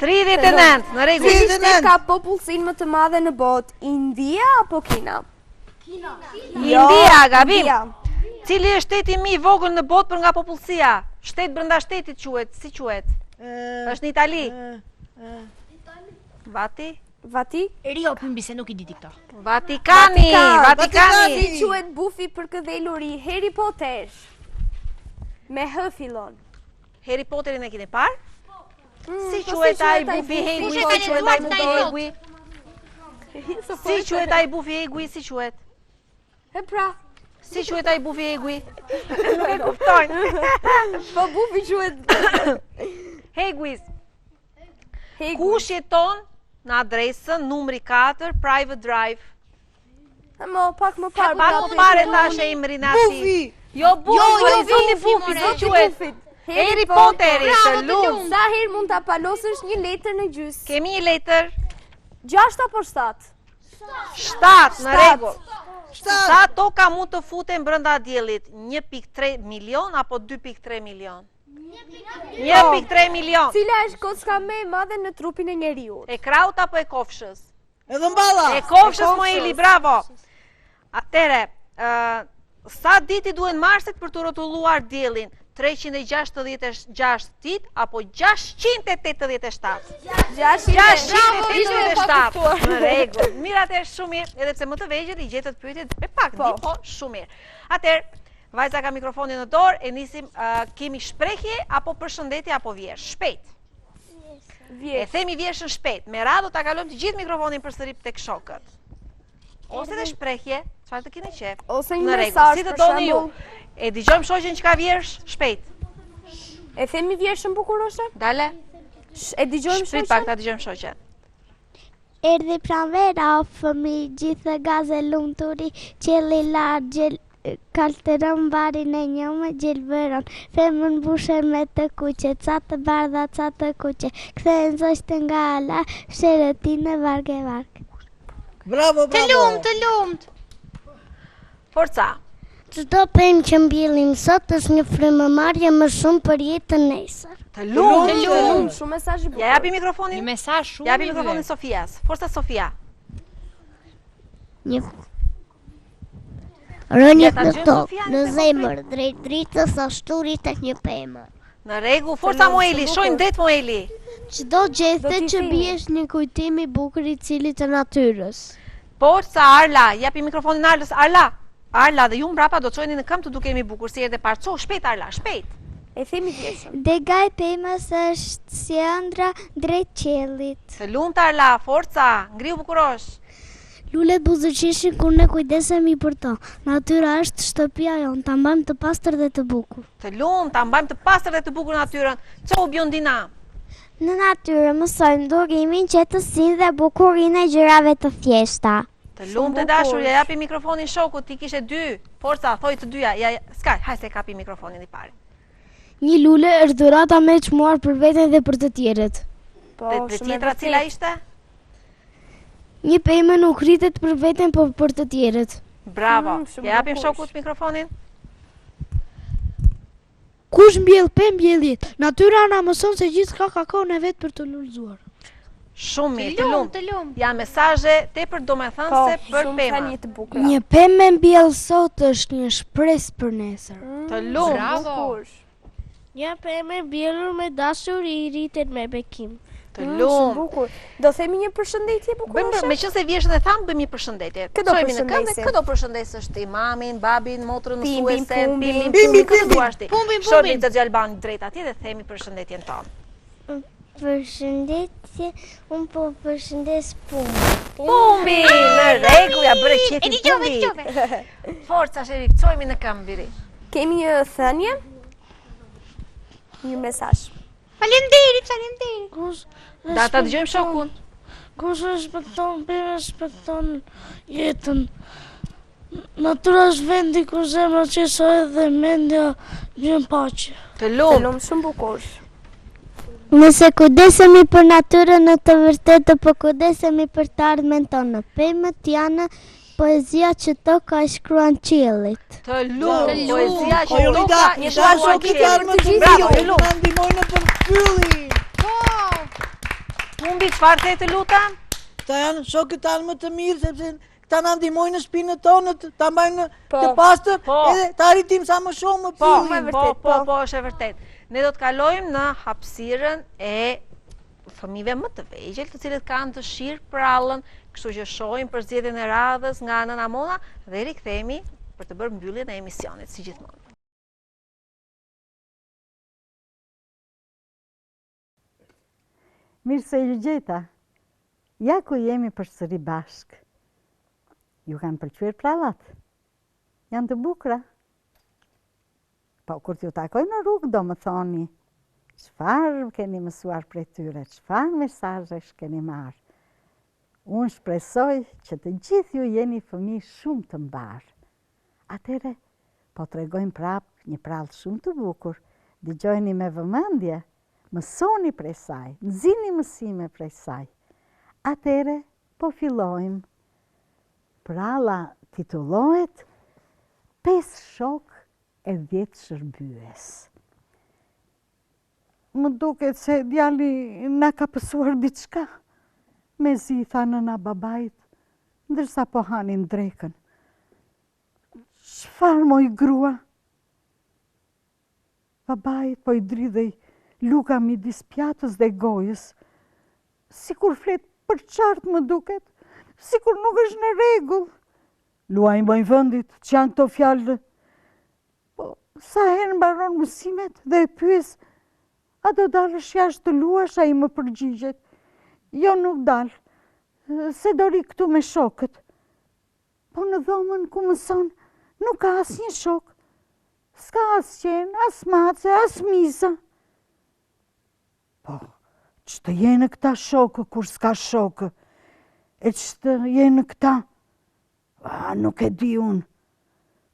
39, në rregull.
Cili shtet ka popullsinë më të madhe në botë? India apo Kina?
India, gabim.
India.
Cili është shteti më i vogël në botë për nga popullsia? Shtet brenda shtetit quhet, si quhet? Është në Itali. Vati?
Vati?
Rio Pumbi se nuk i diti këto.
Vatikani.
Si quhet bufi për këdheluri Harry Potter? Me H fillon.
Harry Potterin e keni parë? Si
po
quhet
si
ai
quhet ai
bufi
bufi?
hegui?
Si
Si
quhet
quhet
ai
ai
bufi
bufi
hegui?
Si quhet ai bufi hegui? Si quhet?
E pra,
Si quhet ai bufi hegui? Nuk e kuptojnë.
po bufi quhet
Heguis.
Hegui.
Kush jeton në adresën numri 4 Private Drive?
Mo, pak më parë.
Pak më pare tash e emrin e atij.
Bufi!
Jo bufi,
Jo,
zoti
bufi,
bufi,
more.
si quhet? Harry Potteri, të lumë.
Sa herë mund ta palosësh një letër në gjys?
Kemi një letër.
6 apo 7?
7, në rregull.
7.
Sa toka mund të futen brenda diellit? 1.3 milion apo 2.3 milion? 1.3 milion.
Cila është kocka më e madhe në trupin e njeriut?
E kraut apo e kofshës?
Edhe mballa.
E kofshës, Moeli, bravo. Atëre, sa ditë i duhen Marsit për të rrotulluar diellin? 366 ditë apo 687? 687. Në rregull. Mirë, atëherë shumë mirë, edhe pse më të vegjël i gjetët pyetjet me pak ditë, po shumë mirë. Atëherë, vajza ka mikrofonin në dorë, e nisim, kemi shprehje apo përshëndetje apo vjersh? Shpejt. E themi vjershën shpejt. Me radhë do ta kalojmë të gjithë mikrofonin përsëri tek shokët. Ose dhe shprehje, çfarë të keni qef.
Ose një
Në rregull,
mesazh
si të
për
doni ju.
shembull.
E dëgjojmë shoqën që ka vjersh shpejt.
E themi vjershën bukuroshe?
Dale.
E dëgjojmë
Shpejt pak ta dëgjojmë shoqën.
Erdhi pranvera o fëmi, gjithë gaze lumturi, qelli lartë, kaltëron varin e njëmë, gjelbëron, femën bushen me të kuqe, ca të bardha, ca të kuqe, kthehen zoshtë nga ala, fsheretine varge varge.
Bravo, bravo.
Të lumt.
Forca.
Çdo pemë që mbjellim sot është një frymëmarrje më shumë për jetën nesër.
Të lumt.
Shumë mesazh i bukur.
Ja japi
Një
mikrofonin.
mesazh shumë
Japi
i
mikrofonin
vlerë.
Sofias. Forca Sofia.
Një Rënjët
Ja, ta
në
dëgjojmë
tokë,
Sofian,
në
se po
zemër, drejt dritës ashturit tek një pemë.
Në rregull. Forca Moeli, shojmë det Moeli.
Çdo
Do
gjeste
t'i
që
themi.
bie është një kujtim i bukur i cili të natyrës.
Forca Arla, japi mikrofonin Arlës. Arla dhe ju mbrapa do të çojeni në këmbë të dukemi bukur si erdhe parë. Ço, shpejt Arla, shpejt.
E themi vjershën.
Dega e pemës është si ëndra drejt qiellit.
Të lumt Arla, forca, ngriu bukurosh.
Lulet buzëqishin kur ne kujdesemi për to. Natyra është shtëpia jonë, ta mbajmë të pastër dhe të bukur.
Të lumt, ta mbajmë të pastër dhe të bukur natyrën. Ço Biondina.
Në natyrë mësojmë durimin, qetësinë dhe bukurinë e gjërave të thjeshta.
Të lumt të dashur, ja japi mikrofonin shokut, ti kishe 2. Forca, thoj të dyja. Ja, s'ka, hajde se kapi mikrofonin i parë.
Një lule është dhurata me çmuar për veten dhe për të tjerët.
Po,
Dhe
shumë e
tjetra cila
vërtetë.
ishte?
Një pemë nuk rritet për veten, por për të tjerët.
Bravo.
Shumë
Ja japim
bukur.
shokut mikrofonin.
Kush mbjell pemë mbjell jetë. Natyra na mëson se gjithçka ka kohën e vet për të lulëzuar.
Shumë mirë, të lumt.
Të lumt.
Ja mesazhe tepër domethënëse për
shumë
pema.
tani të bukura.
Një pemë me mbjell sot është një shpresë për nesër.
Të lumt.
Bravo.
Bukur.
Një pemë mbjellur me dashuri rritet me bekim.
Të
Shumë
lumt.
bukur. Do themi një përshëndetje bukuroshe?
Bëjmë meqense vjeshtën e tham, bëjmë një përshëndetje.
Këdo
Çojmë në këmbë,
përshëndesim.
këdo përshëndesësh ti mamin, babin, motrën,
Pimbin,
mësuese,
pumbin.
pimbin, këtë duash ti.
Pumbin.
Shohni të Gjalbani drejt atje dhe themi përshëndetjen tonë.
Përshëndetje, unë po përshëndes pumë.
Pumbi, në rregull, ja bëre
E
qetin
dëgjove,
pumbi. Forca Sherik, çojmë në këmbë biri.
Kemi një thënie? Një mesazh.
Faleminderit.
Da ta dëgjojmë shokun.
Kush respekton pemën, respekton jetën. Natyra është vendi ku zemra qesohet dhe mendja vjen paqe.
Të
Të
lumt.
lumë shumë bukur.
Nëse kujdesemi për natyrën në të vërtetë, po kujdesemi për të ardhmen tonë. Pemët janë poezia që toka e shkruan qiellit.
Të lumt. Poezia që
Jolita,
toka i
i
shkruan
dashur kitarë më të
qiellit.
mirë,
Bravo, të lumt.
na ndihmojnë në përfyllin.
Pumbi, çfarë the të lutem?
Këta janë shokët tanë më të mirë, sepse këta na ndihmojnë në shpinën tonë, ta mbajnë
Po.
të pastër,
Po.
edhe ta arritim sa më shumë më
Po,
pyllin.
po, është e vërtet. Ne do të kalojmë në hapësirën e fëmijëve më të vegjël, të cilët kanë dëshirë prallën, kështu që shohim për zgjedhjen e radhës nga Nëna Mona dhe rikthehemi për të bërë mbylljen e emisionit si gjithmonë.
Mirë se ju gjeta. Ja ku jemi përsëri bashk. Ju kanë pëlqyer prallat? Janë të bukura? Po, kur t'ju takoj në rrugë, do më thoni, çfarë keni mësuar prej tyre, çfarë mesazhesh keni marrë. Unë shpresoj që të gjithë ju jeni fëmijë shumë të mbarë. Atëre, po t'rregojmë prapë një prallë shumë të bukur dëgjojni me vëmendje, mësoni prej saj, nxini mësime prej saj. Atere, po fillojmë. Pralla titullohet 5 shok e 10 shërbyes. Më duket se djali na ka pësuar diçka. Mezi i tha nëna babait, ndërsa po hanin drekën. Çfarë moj grua? Babait po i dridhej luka midis pjatës dhe gojës. Sikur flet për qartë më duket, sikur nuk është në rregull. Luajnë bëjnë vëndit që janë këto fjalë. Po, sa herë mbaron mësimet dhe e pyes, a do dalësh jashtë të luash, a i më përgjigjet. Jo, nuk dalë, se do ri këtu me shokët. Po në dhomën ku mëson, nuk ka asnjë shok. S'ka as qenë, as mace, as misa. Po, që të jenë këta shokë kur s'ka shokë? E që të jenë këta? Nuk e di unë.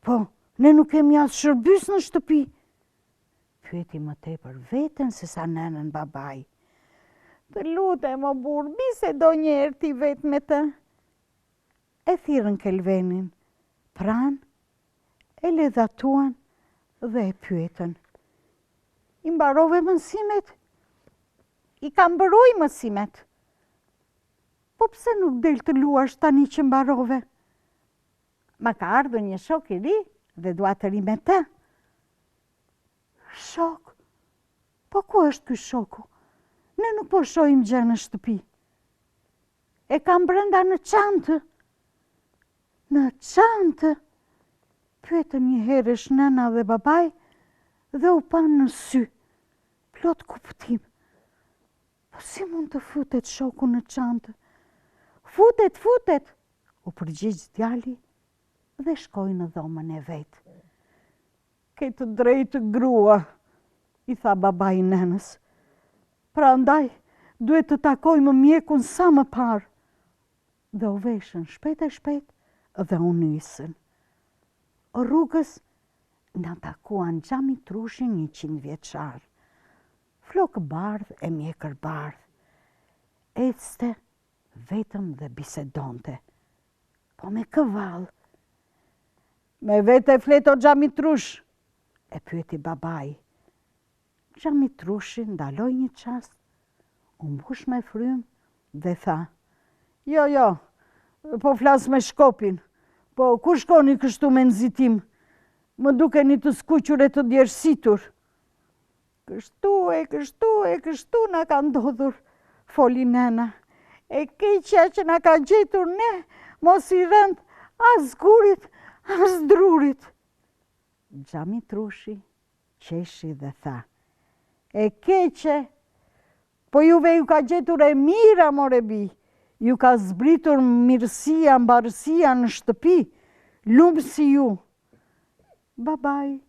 Po, ne nuk kemi as shërbys në shtëpi. Pyeti më tepër veten se sa nënën babaj. Të lutem o burr, bisedo një herë ti vetë me të. E thirrën Kelvenin, pranë, e ledhatuan dhe e pyetën. I mbarove mësimet? I kam mbaroj mësimet. Po pse nuk del të luash tani që mbarove? Ma ka ardhur një shok i ri dhe dua të ri me të. Shok? Po ku është ky shoku? Ne nuk po shohim gjë në shtëpi. E kam brenda në çantë. Në çantë? Pyetën një herësh nëna dhe babai dhe u pan në sy. Plot kuptim. Po si mund të futet shoku në çantë? Futet, futet, u përgjigj djali dhe shkoi në dhomën e vet. Ke të drejtë grua, i tha babai nënës. Prandaj, duhet të takojmë mjekun sa më parë. Dhe u veshën shpejt e shpejt dhe u nisën. Rrugës na takuan Xhami Trushi 100 vjeçar. Flokë bardh e mjekër bardh. Ecte vetëm dhe bisedonte. Po me këvall. Me vete flet o Xhami Trush? E pyeti babai. Xhami Trushi ndaloi një çast, u mbush me frym dhe tha: Jo, po flas me Shkopin. Po ku shkoni kështu me nxitim? Më dukeni të skuqur e të djersitur. Kështu na ka ndodhur, foli nëna. E keqja që na ka gjetur ne, mos i rënd as gurit, as drurit. Xhami Trushi qeshi dhe tha: E keqe, po juve ju ka gjetur e mira, more bi. Ju ka zbritur mirësia, mbarësia në shtëpi, lumë si ju. Babai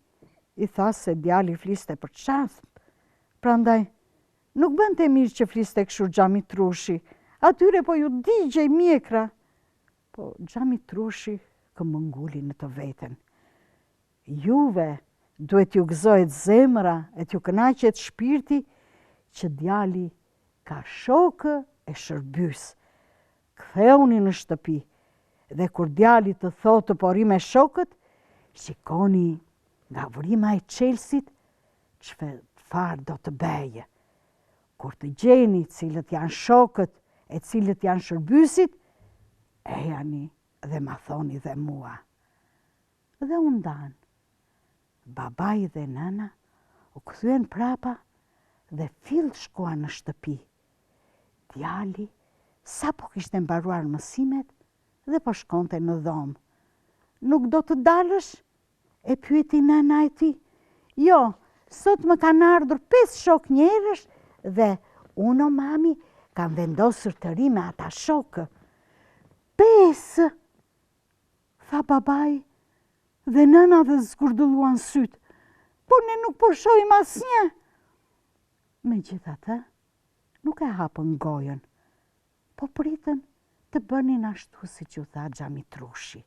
i tha se djali fliste për çast. Prandaj, nuk bënte mirë që fliste kështu Xhami Trushi. Atyre po ju digjej mjekra. Po Xhami Trushi këmbënguli në të veten. Juve duhet ju gëzohet zemra e t'ju kënaqet shpirti që djali ka shokë e shërbys. Ktheuni në shtëpi dhe kur djali të thotë të pori me shokët, shikoni nga vrima e qelsit çfarë do të bëjë. Kur të gjeni cilët janë shokët e cilët janë shërbysit, ejani dhe ma thoni dhe mua. Dhe u ndan. Babai dhe nëna u kthyen prapa dhe fill shkuan në shtëpi. Djali sa po kishte mbaruar mësimet dhe po shkonte në dhomë. Nuk do të dalësh? E pyeti nëna e tij. Jo, sot më kanë ardhur 5 shok njerësh dhe unë o mami kam vendosur të ri me ata shokë. 5, tha babai dhe nëna dhe zgurdulluan syt. Po ne nuk po shohim asnjë. Megjithatë, nuk e hapën gojën, po pritën të bënin ashtu siç u tha Xhami Trushi.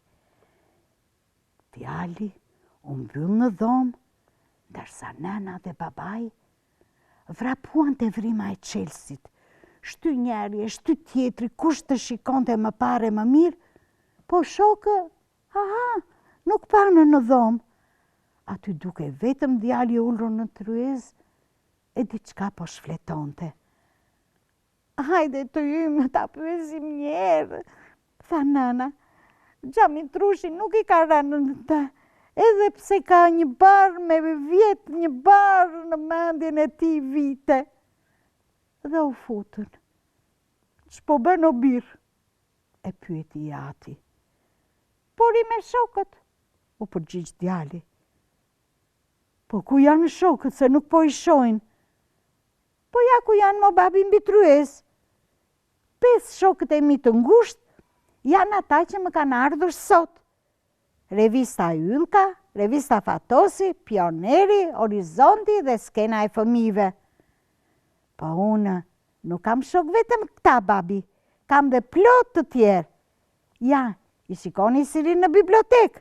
Djali u mbyll në dhomë, Ndërsa nëna dhe babai vrapuan të vrima e Chelsit. Shty njeri e shty tjetri, kush të shikonte më pare më mirë, po shokë, nuk panë në dhomë. Aty duke vetëm djali ullur në tryez, e diçka po shfletonte. Hajde të jymë ta pyesim njerë, tha nëna. Xhamitrushi nuk I ka rënë në të, edhe pse ka një barë me vjetë, një barë në mendjen e ti vite. Dhe u futën. Ç'po bën o birë? E pyeti ati. Por I me shokët, u përgjigj djali. Po ku janë shokët se nuk po I shojnë? Po ja ku janë mo babi mbi tryez. 5 shokët e mi të ngushtë janë ata që më kanë ardhur sot. Revista Ylka, Revista Fatosi, Pioneri, Horizonti dhe Skena e fëmijëve. Po unë nuk kam shok vetëm këta, babi. Kam dhe plot të tjerë. Ja, I shikoni si rinë në bibliotekë.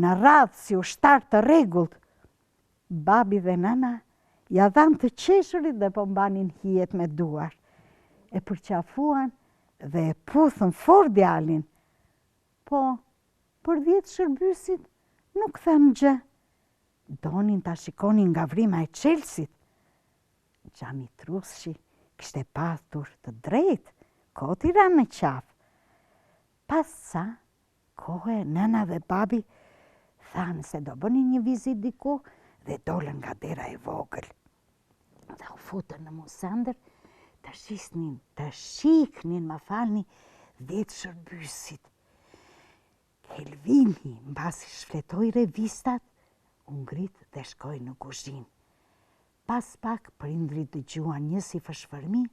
Në radhë si ushtar të rregullt. Babi dhe nëna ja dhanë të qeshurit dhe po mbanin hijet me duar. E përqafuan dhe e puthën fort djalin. Po, për 10 shërbysit nuk them gjë. Donin ta shikonin nga vrima e Chelsit. Xhamitrushi kishte pasur të drejtë, kot I ranë në qafë. Pas sa, kohë nëna dhe babi thanë se do bënin një vizit diku dhe dolën nga dera e vogël. Dhe u futën në musandër të shiknin, më falni, 10 shërbysit. Kelvini, mbasi shfletoi revistat, u ngrit dhe shkoi në kuzhinë. Pas pak prindrit dëgjuan një si fshfërmi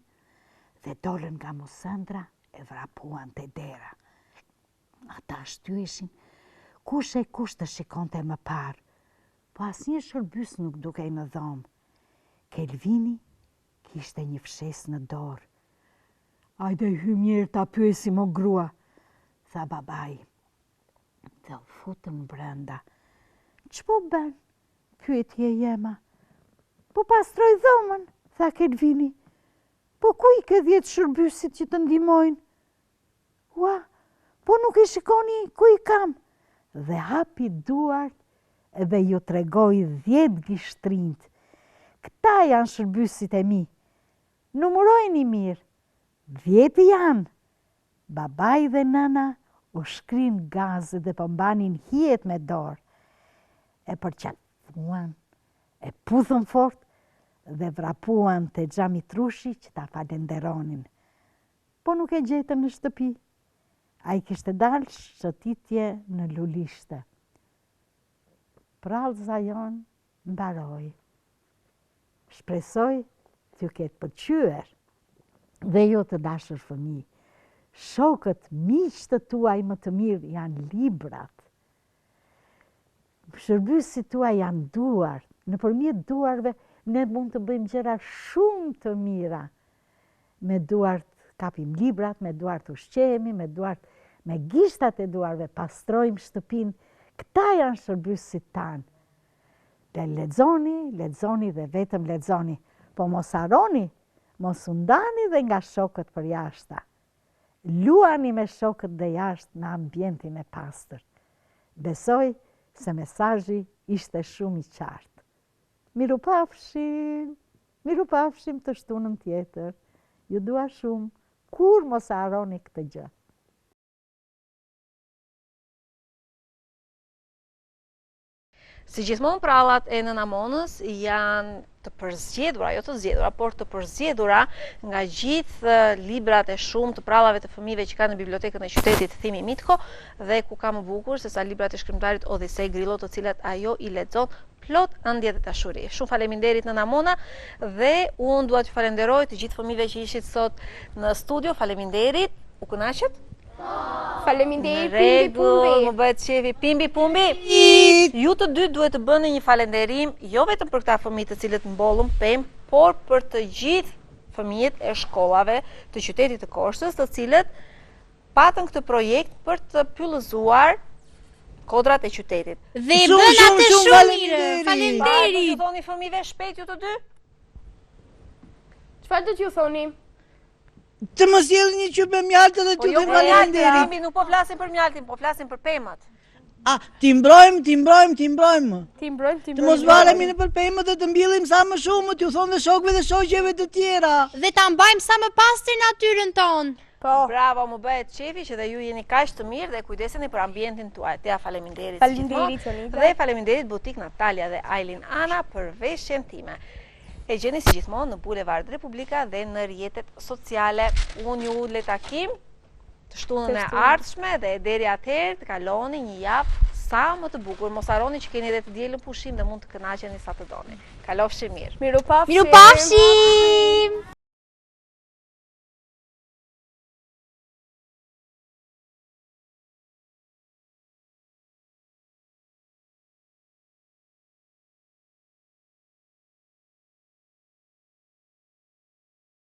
dhe dolën nga musandra e vrapuan te dera. Ata shtyeshin kush e kush të shikonte më parë, po asnjë shërbys nuk dukej në dhomë. Kelvini kishte një fshes në dorë. Ajde hy mirë ta pyesim o grua, tha babai. Dhe u futën brenda. Ç'po bën? Pyeti e jema. Po pastroj dhomën, tha Kelvini. Po ku I ke 10 shërbysit që të ndihmojnë? Ua, po nuk I shikoni ku I kam? Dhe hapi duart dhe ju tregoi 10 gishtrinjt. Këta janë shërbysit e mi. Numërojni mirë. 10 janë. Babai dhe nëna u shkrin gazë dhe përmbanin hijet me dorë. E përqafuan, e puthën fort dhe vrapuan te Xhamitrushi që ta falenderonin. Po nuk e gjetën në shtëpi. Ai kishte dalë shëtitje në lulishte. Prallëza jon mbaroi. Shpresoj t'ju ketë pëlqyer dhe jo të dashur fëmijë. Shokët miqtë tuaj më të mirë janë librat. Shërbysit tuaj janë duart. Nëpërmjet duarve ne mund të bëjmë gjëra shumë të mira. Me duart kapim librat, me duart ushqehemi, me gishtat e duarve pastrojmë shtëpinë. Këta janë shërbysit tanë. Lexoni dhe vetëm lexoni. Po mos harroni, mos u ndani dhe nga shokët për jashta. Luani me shokët dhe jashtë në ambientin e pastër. Besoj se mesazhi ishte shumë I qartë. Mirupafshim të shtunën tjetër. Ju dua shumë, kur mos harroni këtë gjë.
Si gjithmonë prallat e Nëna Monës janë të përzgjedhura, jo të zgjedhura, por të përzgjedhura nga gjithë librat e shumë të prallave të fëmijëve që kanë në bibliotekën e qytetit Thimi Mitko dhe ku ka më bukur se sa librat e shkrimtarit Odisej Grillo, të cilat ajo I lexon plot ëndje dhe dashuri. Shumë faleminderit Nëna Mona dhe unë dua t'ju falenderoj të gjithë fëmijëve që ishit sot në studio. Faleminderit. U kënaqët?
Faleminderit Pimbi Pumbi.
Më bëhet qefi Pimbi Pumbi. Ju të dy duhet të bëni një falenderim jo vetëm për këta fëmijë të cilët mbollën pemë, por për të gjithë fëmijët e shkollave të qytetit të Korçës, të cilët patën këtë projekt për të pyllëzuar kodrat e qytetit.
Dhe
Shumë,
bën
shumë,
atë
shumë
shumë mirë.
faleminderit.
Faleminderit.
Ju thoni fëmijëve shpejt ju të dy?
Çfarë do t'ju thoni?
Të më sjellni një qyp me mjaltë dhe
Po
t'ju
jo
them
për mjaltin,
faleminderit.
Bimbi, nuk po flasim për mjaltin, po flasim për pemat.
A, ti mbrojmë.
Ti mbrojmë,
Të mos valemi në përpemët dhe të mbjellim sa më shumë, t'ju thonë dhe shokëve dhe shoqeve të tjera.
Dhe ta mbajmë sa më pastër natyrën tonë.
Po.
Bravo, më bëhet qefi që dhe ju jeni kaq të mirë dhe kujdeseni për ambientin tuaj. T'ja faleminderit.
Faleminderit,
gjithmonë.
Sonita.
Dhe faleminderit Butik Natalia dhe Ailin Ana për veshjen time. E gjeni si gjithmonë në Bulevard Republika dhe në rrjetet sociale. Unë ju le takim të shtunën e ardhshme dhe deri atëherë të kaloni një javë sa më të bukur. Mos harroni që keni edhe të dielën pushim dhe mund të kënaqeni sa të doni. Kalofshi mirë.
Mirupafshim.
Mirupafshim!